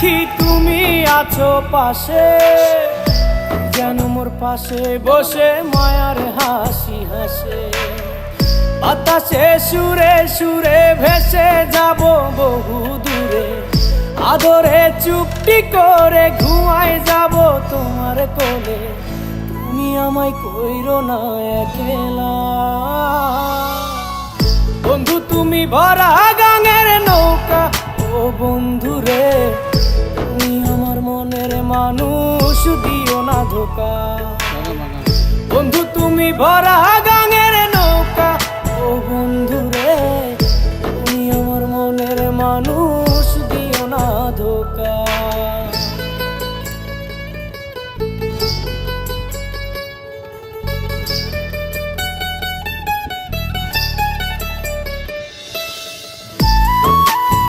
দেখি তুমি আছো পাশে, যেন মোর পাশে বসে মায়ার হাসি হাসে। বাতাসে সুরে সুরে ভেসে যাব বহু দূরে, আদরে চুপটি করে ঘুমায় যাব তোমার কোলে। তুমি আমায় কইরো না একলা বন্ধু, তুমি ভরা গাঙের নৌকা। ও বন্ধু রে, তুমি আমার মনের মানুষ, দিও না ধোকা। বন্ধু তুমি ভরা গাঙের নৌকা। ও বন্ধু রে, তুমি আমার মনের মানুষ, দিও না ধোকা।